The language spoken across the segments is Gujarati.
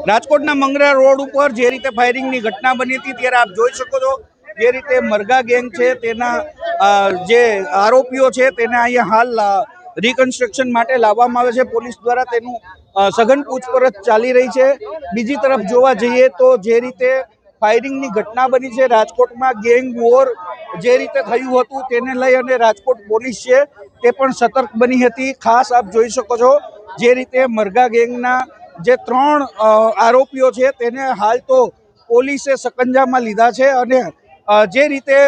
રાજકોટના મંગરા રોડ ઉપર જે રીતે ફાયરિંગની ઘટના બની હતી ત્યારે આપ જોઈ શકો છો જે રીતે મરઘા ગેંગ છે તેના જે આરોપીઓ છે તેને અહીંયા હાલ રિકન્સ્ટ્રક્શન માટે લાવવામાં આવે છે। પોલીસ દ્વારા તેનું સઘન પૂછપરછ ચાલી રહી છે। બીજી તરફ જોવા જઈએ તો જે રીતે ફાયરિંગની ઘટના બની છે રાજકોટમાં ગેંગ વોર જે રીતે થયું હતું તેને લઈ અને રાજકોટ પોલીસ છે તે પણ સતર્ક બની હતી। ખાસ આપ જોઈ શકો છો જે રીતે મરઘા ગેંગના જે 3 આરોપીઓ છે તેને હાલ તો પોલીસે સકંજામાં લીધા છે અને જે રીતે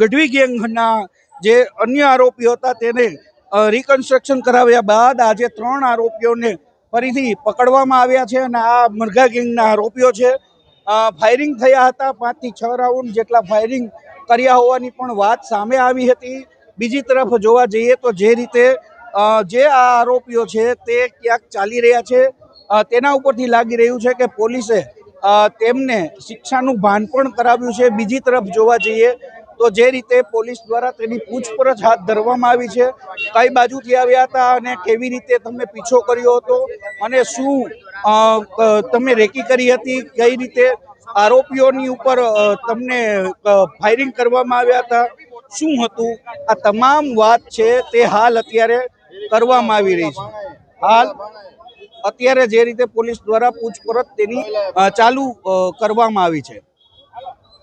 ગઢવી ગેંગના જે અન્ય આરોપીઓ હતા તેને રિકન્સ્ટ્રક્શન કરાવ્યા બાદ આજે 3 આરોપીઓને ફરીથી પકડવામાં આવ્યા છે અને આ મરઘા ગેંગના આરોપીઓ છે। ફાયરિંગ થયા હતા 5 થી 6 રાઉન્ડ જેટલા ફાયરિંગ કર્યા હોવાની પણ વાત સામે આવી હતી। બીજી તરફ જોવા જઈએ તો જે રીતે જે આ આરોપીઓ છે તે ક્યાંક ચાલી રહ્યા છે તેના ઉપરથી લાગી રહ્યું છે કે પોલીસે તેમને શિક્ષાનું ભાન પણ કરાવ્યું છે। બીજી તરફ જોવા જઈએ તો જે રીતે પોલીસ દ્વારા તેની પૂછપરછ હાથ ધરવામાં આવી છે, કઈ બાજુથી આવ્યા હતા અને કેવી રીતે તમે પીછો કર્યો હતો અને શું તમે રેકી કરી હતી, કઈ રીતે આરોપીઓની ઉપર તમને ફાયરિંગ કરવામાં આવ્યા હતા, શું હતું, આ તમામ વાત છે તે હાલ અત્યારે કરવામાં આવી રહી છે। હાલ અત્યારે જે રીતે પોલીસ દ્વારા પૂછપરછ તેની ચાલુ કરવામાં આવી છે।